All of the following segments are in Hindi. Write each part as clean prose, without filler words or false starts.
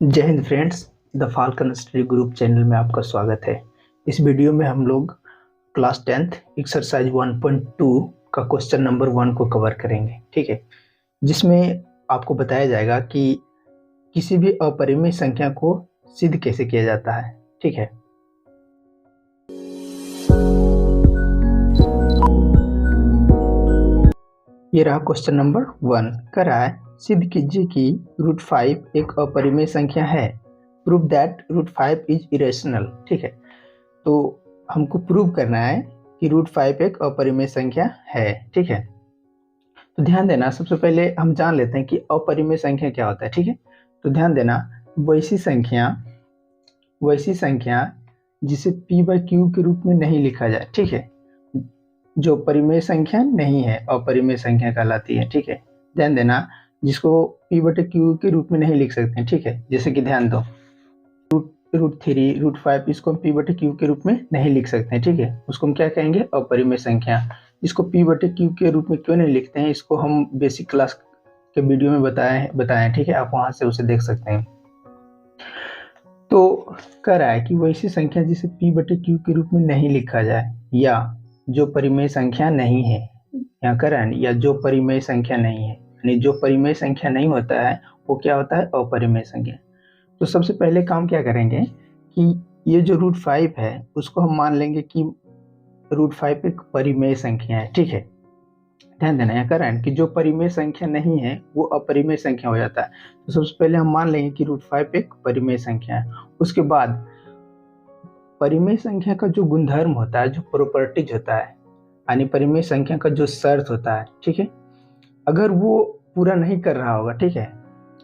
जय Hind friends. The falcon study group channel में आपका स्वागत है। इस वीडियो में हम लोग क्लास 10th एक्सरसाइज 1.2 का क्वेश्चन नंबर 1 को कवर करेंगे, ठीक है, जिसमें आपको बताया जाएगा कि किसी भी अपरिमेय संख्या को सिद्ध कैसे किया जाता है। ठीक है, ये रहा क्वेश्चन नंबर 1। कह रहा है सिद्ध कीजिए कि √5 एक अपरिमेय संख्या है। Prove that √5 is irrational. ठीक है, तो हमको प्रूव करना है कि √5 एक अपरिमेय संख्या है। ठीक है, तो ध्यान देना, सबसे पहले हम जान लेते हैं कि अपरिमेय संख्या क्या होता है। ठीक है, तो ध्यान देना, वैसी संख्या जिसे p/q के रूप में नहीं लिखा जाए। ठीक है, जो परिमेय संख्या नहीं है अपरिमेय संख्या कहलाती है। ठीक है, ध्यान देना, जिसको p/q के रूप में नहीं लिख सकते हैं। ठीक है, जैसे कि ध्यान दो, √3 √5 इसको हम p/q के रूप में नहीं लिख सकते हैं। ठीक है, उसको हम क्या कहेंगे, अपरिमेय संख्या। इसको p/q के रूप में क्यों नहीं लिखते हैं, इसको हम बेसिक क्लास के वीडियो में बताएं। ठीक है, आप वहां से उसे देख सकते हैं। तो कह रहा है कि वैसी संख्या जिसे p/q के रूप में नहीं लिखा जाए या जो परिमेय संख्या नहीं है, यहाँ कह रहा है या जो परिमेय संख्या नहीं है, यानी जो परिमेय संख्या नहीं होता है वो क्या होता है, अपरिमेय संख्या। तो सबसे पहले काम क्या करेंगे कि ये जो √5 है उसको हम मान लेंगे कि √5 एक परिमेय संख्या है। ठीक है, ध्यान देना, यहाँ कह रहा है कि जो परिमेय संख्या नहीं है वो अपरिमेय संख्या हो जाता है। तो सबसे पहले हम मान लेंगे कि √5 एक परिमेय संख्या है। उसके बाद परिमेय संख्या का जो गुणधर्म होता है, जो प्रॉपर्टीज होता है, यानी परिमेय संख्या का जो शर्त होता है, ठीक है, अगर वो पूरा नहीं कर रहा होगा, ठीक है,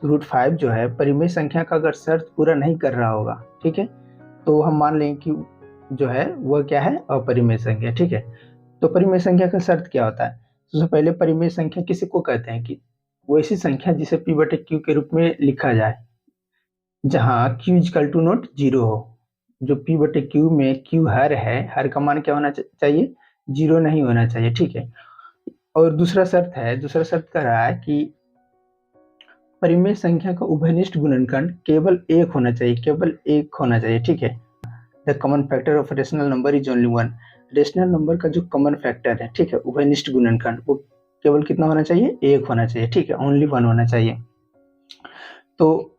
√5 जो है परिमेय संख्या का अगर शर्त पूरा नहीं कर रहा होगा, ठीक है, तो हम मान लेंगे कि जो है वह क्या है, अपरिमेय संख्या। ठीक है, तो परिमेय संख्या का शर्त क्या होता है, सबसे पहले परिमेय संख्या किसी को कहते हैं कि वैसी संख्या जिसे p/q के रूप में लिखा जाए जहां q = नॉट 0 हो। जो p/q में q हर है, हर का मान क्या होना चाहिए, 0 नहीं होना चाहिए। ठीक है, और दूसरा शर्त कह रहा है कि परिमेय संख्या का उभयनिष्ठ गुणनखंड केवल एक होना चाहिए। ठीक है, the common factor of rational number is only 1। Rational number का जो कॉमन फैक्टर है, ठीक है, उभयनिष्ठ गुणनखंड, वो केवल कितना होना चाहिए, एक होना चाहिए। ठीक है, ओनली 1 होना चाहिए। तो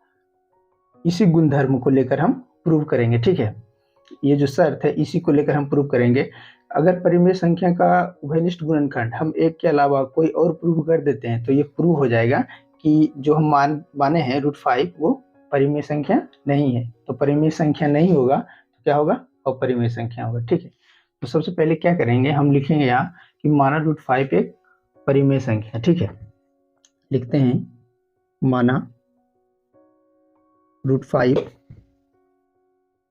इसी गुणधर्म को लेकर हम प्रूव करेंगे। ठीक है, ये जो शर्त है इसी को लेकर हम प्रूव करेंगे। अगर परिमेय संख्या का उभयनिष्ठ गुणनखंड हम एक के अलावा कोई और प्रूव कर देते हैं तो ये प्रूव हो जाएगा कि जो हम माने हैं √5 वो परिमेय संख्या नहीं है। तो परिमेय संख्या नहीं होगा तो क्या होगा, अपरिमेय संख्या होगा। ठीक है, तो सबसे पहले क्या करेंगे, हम लिखेंगे यहाँ कि माना √5 एक परिमेय संख्या। ठीक है, लिखते हैं माना √5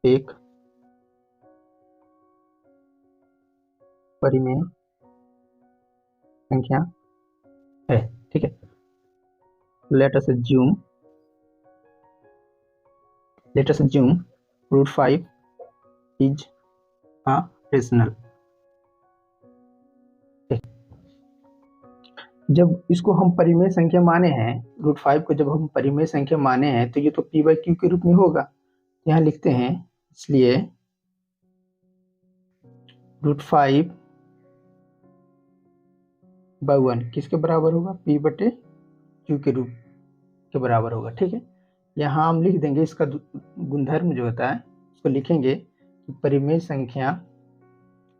एक परिमेय संख्या है। ठीक है, let us assume √5 is a rational। जब इसको हम परिमेय संख्या माने हैं, √5 को जब हम परिमेय संख्या माने हैं तो ये तो p/q के रूप में होगा। यहाँ लिखते हैं, इसलिए √5/1 किसके बराबर होगा, p/q के रूप के बराबर होगा। ठीक है, यहाँ हम लिख देंगे इसका गुणधर्म जो होता है उसको लिखेंगे कि परिमेय संख्या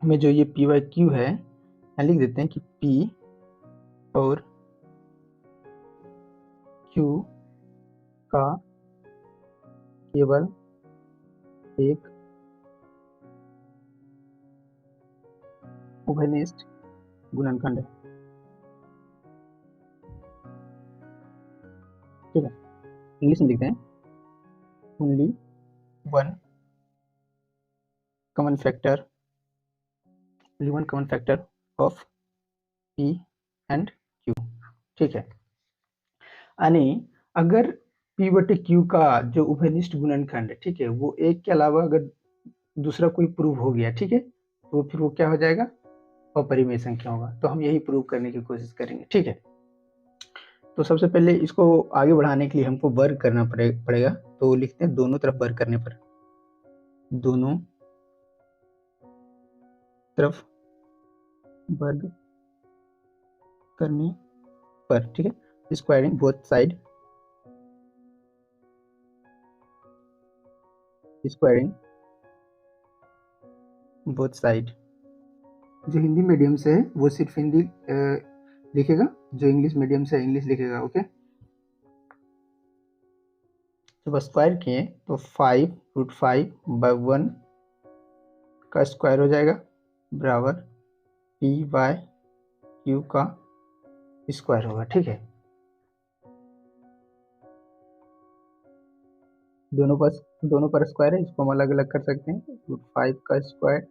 में जो ये p/q है, यहाँ लिख देते हैं कि p और q का केवल एक उभयनिष्ठ गुणनखंड है। ठीक है, इंग्लिश में लिखते हैं only 1 common factor of p and q। ठीक है, यानी अगर p/q का जो उभयनिष्ठ गुणनखंड है, ठीक है, वो एक के अलावा अगर दूसरा कोई प्रूव हो गया, ठीक है, तो फिर वो क्या हो जाएगा, अपरिमेय संख्या होगा। तो हम यही प्रूव करने की कोशिश करेंगे। ठीक है, तो सबसे पहले इसको आगे बढ़ाने के लिए हमको वर्क करना पड़ेगा। तो लिखते हैं दोनों तरफ वर्ग करने पर, दोनों तरफ वर्ग करने पर, ठीक है। Squaring both side, squaring both side. जो हिंदी मीडियम से है वो सिर्फ हिंदी लिखेगा, जो इंग्लिश मीडियम से इंग्लिश लिखेगा। ओके, जब स्क्वायर किए तो 5√5/1 का स्क्वायर हो जाएगा बराबर p/q का स्क्वायर होगा, ठीक है। दोनों पर स्क्वायर है, इसको हम अलग अलग कर सकते हैं। √5 का स्क्वायर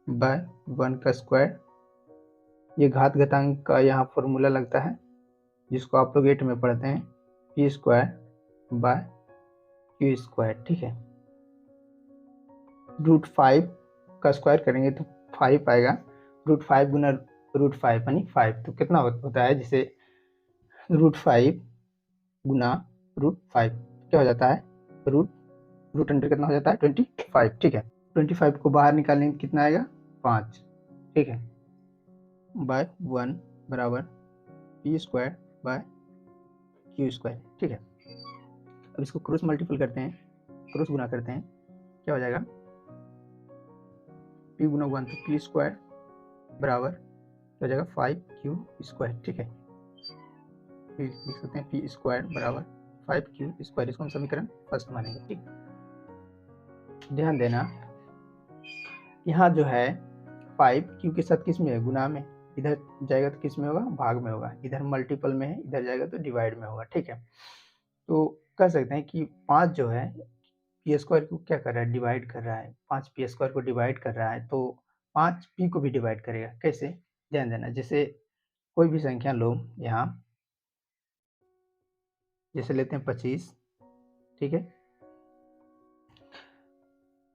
बाय 1 का स्क्वायर, ये घात घातांक का यहाँ फॉर्मूला लगता है जिसको आप लोग 8 में पढ़ते हैं, p²/q², ठीक है। √5 का स्क्वायर करेंगे तो 5 आएगा, √5 गुना √5 यानी 5, तो कितना होता है, जिसे √5 गुना √5 क्या हो जाता है, रूट अंडर कितना हो जाता है 25, ठीक है। 25 को बाहर निकालेंगे कितना आएगा 5, ठीक है, बाय 1 बराबर p²/q², ठीक है। अब इसको क्रॉस मल्टीपल करते हैं, क्रॉस गुना करते हैं, क्या हो जाएगा p गुना 1 तो p² बराबर क्या हो जाएगा 5q², ठीक है। लिख सकते हैं p² बराबर 5q², इसको हम समीकरण फर्स्ट मानेंगे, ठीक। ध्यान देना यहाँ जो है 5q के साथ किस में है, गुना में, इधर जाएगा तो किस में होगा, भाग में होगा, इधर मल्टीपल में है, इधर जाएगा तो डिवाइड में होगा, ठीक है। तो कह सकते हैं कि 5 जो है p² को क्या कर रहा है, डिवाइड कर रहा है, 5 p² को डिवाइड कर रहा है, तो 5 p को भी डिवाइड करेगा। कैसे, ध्यान देना, जैसे कोई भी संख्या लो, यहाँ जैसे लेते हैं 25, ठीक है।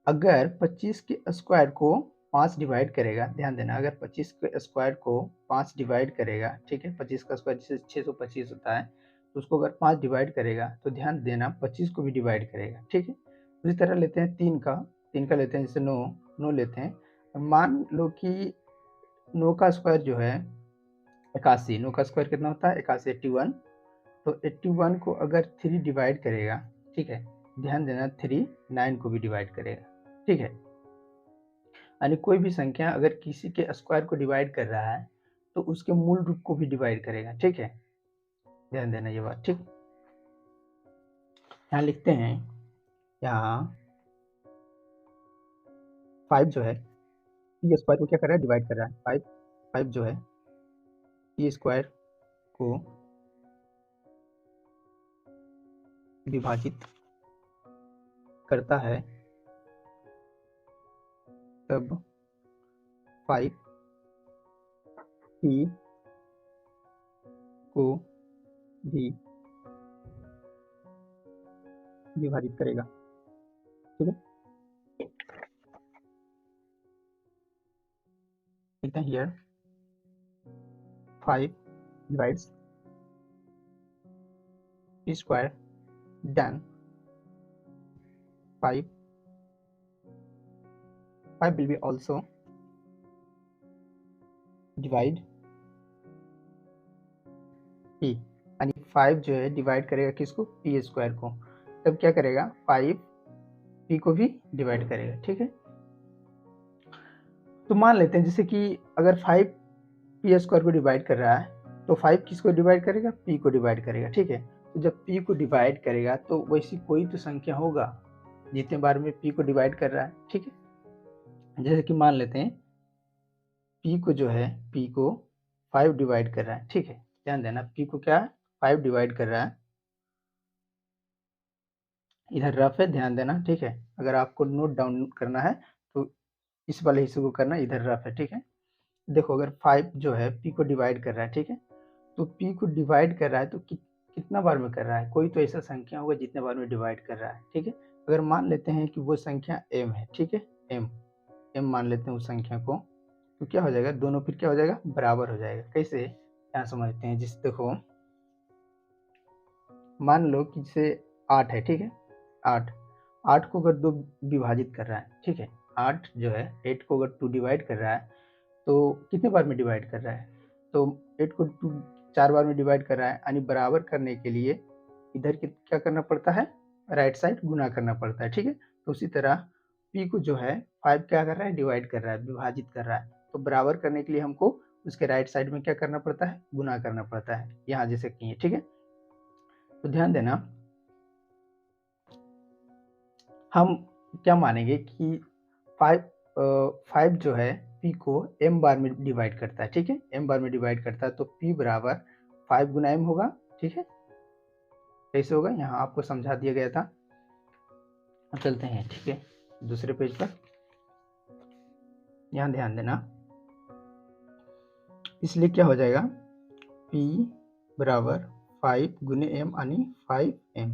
अगर 25 के स्क्वायर को 5 डिवाइड करेगा, ध्यान देना, अगर 25 के स्क्वायर को 5 डिवाइड करेगा, ठीक है, 25 का स्क्वायर जैसे 625 होता है, तो उसको अगर 5 डिवाइड करेगा तो ध्यान देना 25 को भी डिवाइड करेगा, ठीक है। उसी तरह लेते हैं 3 का लेते हैं, जैसे 9 लेते हैं। मान लो कि 9 का स्क्वायर जो है 81, 9 का स्क्वायर कितना होता है 81, 81, तो 81 को अगर 3 डिवाइड करेगा, ठीक है, ध्यान देना 3 9 को भी डिवाइड करेगा, ठीक है। यानी कोई भी संख्या अगर किसी के स्क्वायर को डिवाइड कर रहा है तो उसके मूल रूप को भी डिवाइड करेगा, ठीक है। ध्यान देना ये बात, ठीक। यहाँ लिखते हैं, यहाँ 5 जो है पी स्क्वायर को क्या कर रहा है, डिवाइड कर रहा है। 5 जो है पी स्क्वायर को विभाजित करता है, तब 5 पी को भी विभाजित करेगा, ठीक है। लिखते हैं here 5 divides p square, then 5 will be also divide p, यानी 5 जो है डिवाइड करेगा किसको, p स्क्वायर को, तब क्या करेगा 5 p को भी डिवाइड करेगा, ठीक है। तो मान लेते हैं जैसे कि अगर 5 p स्क्वायर को डिवाइड कर रहा है तो 5 किसको डिवाइड करेगा, p को डिवाइड करेगा, ठीक है। तो जब p को डिवाइड करेगा तो वैसी कोई तो संख्या होगा जितने बार में p को डिवाइड कर रहा है, ठीक है। जैसे कि मान लेते हैं p को जो है, p को 5 डिवाइड कर रहा है, ठीक है। ध्यान देना p को क्या 5 डिवाइड कर रहा है, इधर रफ है, ध्यान देना, ठीक है। अगर आपको नोट डाउन करना है तो इस वाले हिस्से को करना, इधर रफ है, ठीक है। देखो अगर 5 जो है p को डिवाइड कर रहा है, ठीक है, तो p को डिवाइड कर रहा है तो कितना बार में कर रहा है, कोई तो ऐसा संख्या होगा जितने बार में डिवाइड कर रहा है, ठीक है। अगर मान लेते हैं कि वो संख्या m है, ठीक है, m मान लेते हैं उस संख्या को, तो क्या हो जाएगा, दोनों फिर क्या हो जाएगा, बराबर हो जाएगा। कैसे, यहाँ समझते हैं, जिस देखो मान लो कि जैसे 8 है, ठीक है, 8 8 को अगर 2 विभाजित कर रहा है, ठीक है, 8 जो है 8 को अगर 2 डिवाइड कर रहा है तो कितने बार में डिवाइड कर रहा है, तो 8 को 2 4 बार में डिवाइड कर रहा है, यानी बराबर करने के लिए इधर क्या करना पड़ता है, राइट साइड गुना करना पड़ता है, ठीक है। तो उसी तरह p को जो है 5 क्या कर रहा है, डिवाइड कर रहा है, विभाजित कर रहा है, तो बराबर करने के लिए हमको उसके राइट साइड में क्या करना पड़ता है, गुना करना पड़ता है, यहाँ जैसे किए, ठीक है। तो ध्यान देना, हम क्या मानेंगे कि 5 जो है p को m बार में डिवाइड करता है, ठीक है, m बार में डिवाइड करता है, तो p बराबर 5 गुना m होगा, ठीक है। कैसे होगा, यहाँ आपको समझा दिया गया था। अब चलते हैं, ठीक है, दूसरे पेज पर, यहाँ ध्यान देना, इसलिए क्या हो जाएगा, p बराबर 5 गुने m यानी 5m।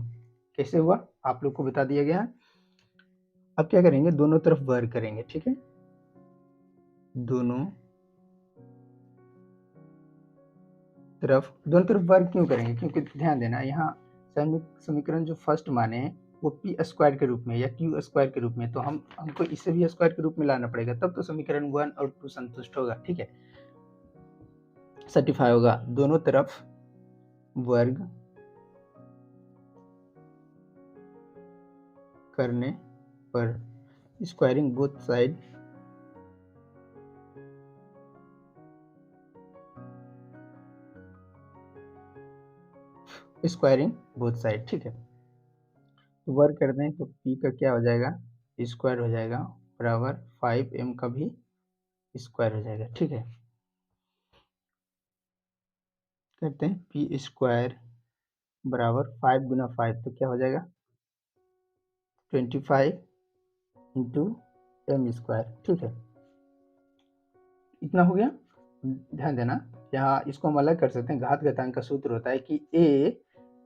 कैसे हुआ आप लोग को बता दिया गया है। अब क्या करेंगे, दोनों तरफ वर्ग करेंगे, ठीक है, दोनों तरफ वर्ग क्यों करेंगे, क्योंकि ध्यान देना, यहाँ समीकरण जो फर्स्ट माने हैं वो पी स्क्वायर के रूप में या क्यू स्क्वायर के रूप में, तो हमको इसे भी स्क्वायर के रूप में लाना पड़ेगा, तब तो समीकरण 1 और 2 संतुष्ट होगा, ठीक है, सेटिफाई होगा। दोनों तरफ वर्ग करने पर स्क्वायरिंग बोथ साइड ठीक है। तो वर्ग कर दें तो p का क्या हो जाएगा, स्क्वायर हो जाएगा, बराबर 5m का भी स्क्वायर हो जाएगा, ठीक है। करते हैं p स्क्वायर बराबर 5 गुना 5, तो क्या हो जाएगा 25 इंटू m स्क्वायर, ठीक है, इतना हो गया। ध्यान देना, यहाँ इसको हम अलग कर सकते हैं, घात घातांक का सूत्र होता है कि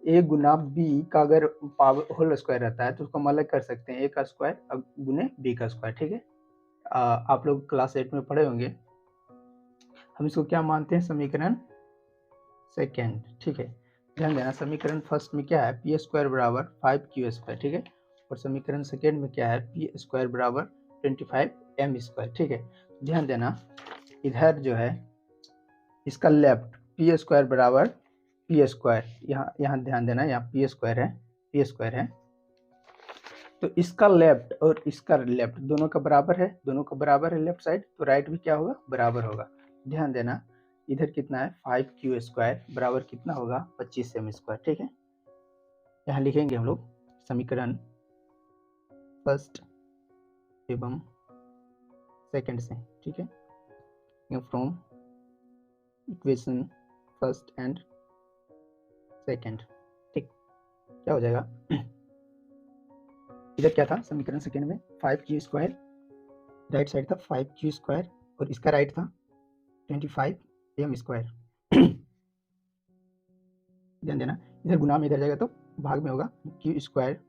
a गुना b का अगर पावर होल स्क्वायर रहता है तो उसको हम अलग कर सकते हैं, a का स्क्वायर गुने b का स्क्वायर, ठीक है। आप लोग क्लास 8 में पढ़े होंगे। हम इसको क्या मानते हैं, समीकरण सेकेंड, ठीक है। ध्यान देना, समीकरण फर्स्ट में क्या है, पी स्क्वायर बराबर 5q स्क्वायर, ठीक है, और समीकरण सेकेंड में क्या है, पी स्क्वायर बराबर 25m स्क्वायर, ठीक है। ध्यान देना, इधर जो है इसका लेफ्ट पी स्क्वायर बराबर पी स्क्वायर, यहाँ ध्यान देना, यहाँ पी स्क्वायर है, तो इसका लेफ्ट और इसका लेफ्ट दोनों का बराबर है, लेफ्ट साइड, तो राइट भी क्या होगा, बराबर होगा। ध्यान देना, इधर कितना है 5q स्क्वायर बराबर कितना होगा 25m स्क्वायर, ठीक है। यहाँ लिखेंगे हम लोग समीकरण फर्स्ट एवं सेकंड से, ठीक है, from equation first and second, ठीक। क्या हो जाएगा, इधर क्या था समीकरण सेकंड में 5q स्क्वायर, राइट साइड था 5q स्क्वायर और इसका राइट था 25m स्क्वायर। ध्यान देना, इधर गुना में इधर जाएगा तो भाग में होगा, q स्क्वायर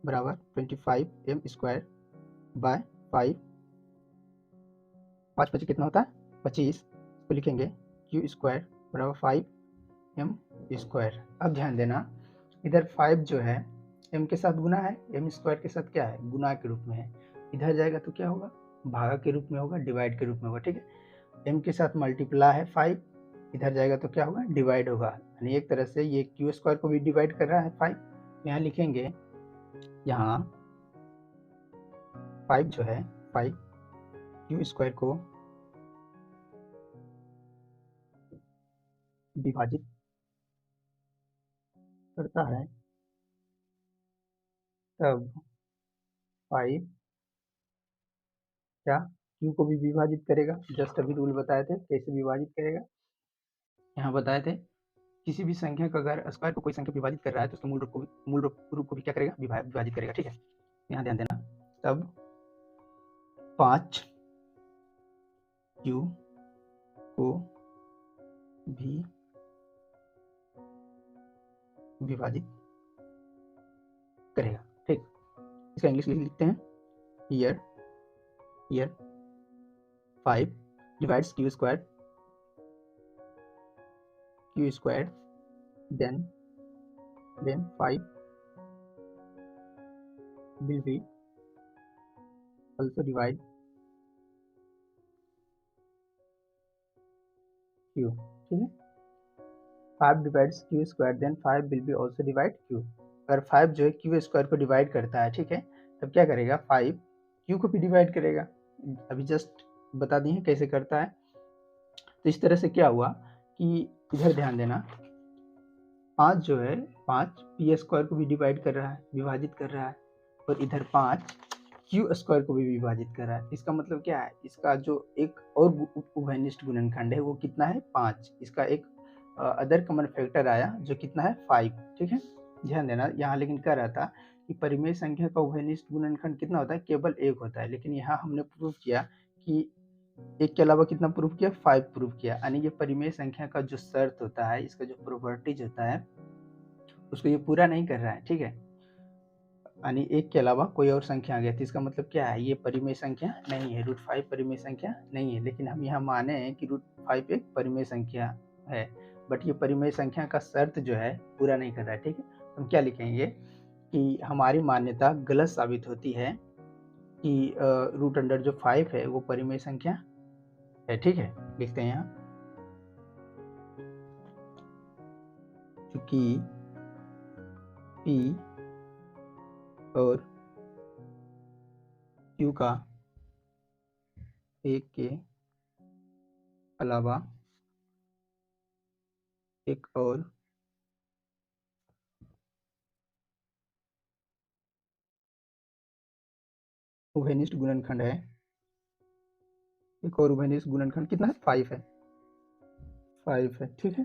बराबर 25m स्क्वायर बाय 5, 5 25 कितना होता है 25, तो लिखेंगे q स्क्वायर बराबर 5m स्क्वायर। अब ध्यान देना, इधर 5 जो है m के साथ गुना है, m स्क्वायर के साथ क्या है, गुना के रूप में है, इधर जाएगा तो क्या होगा, भागा के रूप में होगा, डिवाइड के रूप में होगा, ठीक है। m के साथ मल्टीप्लाई है 5, इधर जाएगा तो क्या होगा, डिवाइड होगा, यानी एक तरह से ये q स्क्वायर को भी डिवाइड कर रहा है 5। यहाँ लिखेंगे, यहाँ 5 जो है 5 q स्क्वायर को विभाजित करता है, तब 5 क्या q को भी विभाजित करेगा, जस्ट अभी रूल बताए थे कैसे विभाजित करेगा, यहाँ बताए थे, किसी भी संख्या का अगर स्क्वायर को कोई संख्या विभाजित कर रहा है तो उसके मूल रूप को भी क्या करेगा, विभाजित करेगा, ठीक है। यहाँ ध्यान देना, तब 5q को भी विभाजित करेगा, ठीक। इसका इंग्लिश लिखते हैं, here 5 divides q square, then 5 will be also divide q, ठीक है। 5 divides q square, then 5 will be also divide q. अगर 5 जो है क्यू स्क्वायर को डिवाइड करता है, ठीक है, तब क्या करेगा, 5 क्यू को भी डिवाइड करेगा। अभी जस्ट बता दिए कैसे करता है। तो इस तरह से क्या हुआ कि इधर ध्यान देना, 5 जो है 5 पी स्क्वायर को भी डिवाइड कर रहा है, विभाजित कर रहा है, और इधर 5 क्यू स्क्वायर को भी विभाजित कर रहा है। इसका मतलब क्या है, इसका जो एक और उभयनिष्ठ गुणनखंड है वो कितना है, 5। इसका एक अदर कॉमन फैक्टर आया जो कितना है, 5, ठीक है। ध्यान देना, यहाँ लेकिन कह रहा था कि परिमेय संख्या का उभयनिष्ठ गुणनखंड कितना होता है, केवल 1 होता है, लेकिन यहाँ हमने प्रूव किया कि 1 के अलावा कितना प्रूव किया, 5 प्रूव किया। यानी ये परिमेय संख्या का जो शर्त होता है, इसका जो प्रॉपर्टीज होता है, उसको ये पूरा नहीं कर रहा है, ठीक है। यानी 1 के अलावा कोई और संख्या आ गया तो इसका मतलब क्या है, ये परिमेय संख्या नहीं है, √5 परिमेय संख्या नहीं है। लेकिन हम यहाँ माने हैं कि √5 एक परिमेय संख्या है, बट ये परिमेय संख्या का शर्त जो है पूरा नहीं कर रहा है, ठीक है। तो हम क्या लिखेंगे कि हमारी मान्यता गलत साबित होती है कि रूट अंडर जो 5 है वो परिमेय संख्या है, ठीक है। लिखते हैं यहाँ, चूंकि P और Q का 1 के अलावा एक और उभयनिष्ठ गुणनखंड है, एक और उभयनिष्ठ गुणनखंड कितना है, 5 है, 5 है, ठीक है।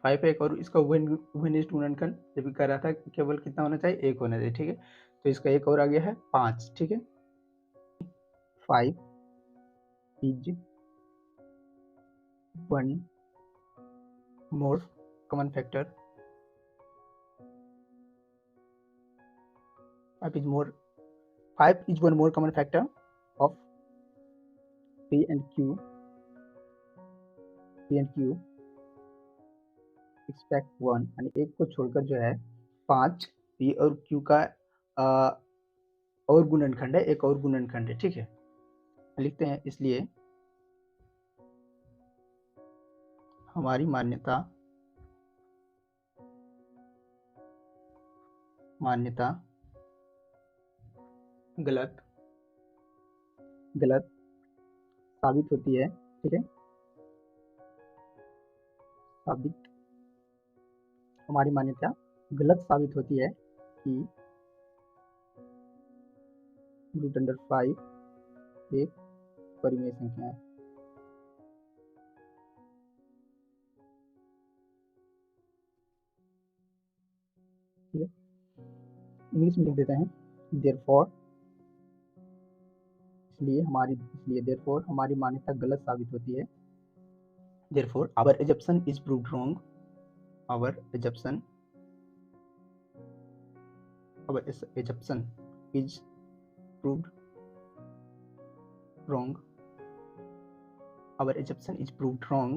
5 है एक और, इसका उभयनिष्ठ गुणनखंड जब भी कर रहा था केवल कितना होना चाहिए, 1 होना चाहिए, ठीक है। तो इसका एक और आ गया है 5, ठीक है। 5 is 1 more common factor, 5 is one more common factor of P and Q expect 1, यानी 1 को छोड़कर जो है 5 P और Q का और गुणनखंड है, एक और गुणनखंड है, ठीक है। लिखते हैं, इसलिए हमारी मान्यता गलत साबित होती है, ठीक है। हमारी मान्यता गलत साबित होती है कि √5 एक परिमेय संख्या है। ठीक है, इंग्लिश में लिख देते हैं, देयरफॉर, इसलिए देयरफॉर हमारी मान्यता गलत साबित होती है। Therefore our assumption is proved wrong, our assumption is proved wrong, our assumption is proved wrong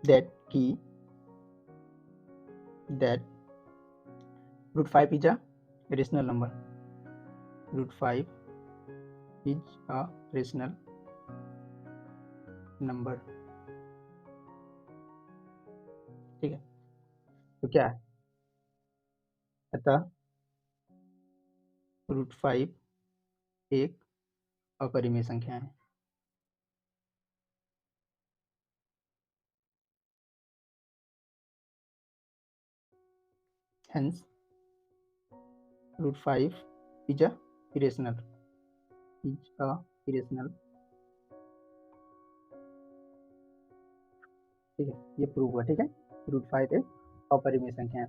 that √5 is a rational number, √5 is a rational number, ठीक है। तो क्या है, अतः √5 एक अपरिमेय संख्या है। Hence √5 is a irrational, ठीक है, ये प्रूव हुआ, ठीक है। √5 एक अपरिमेय संख्या है।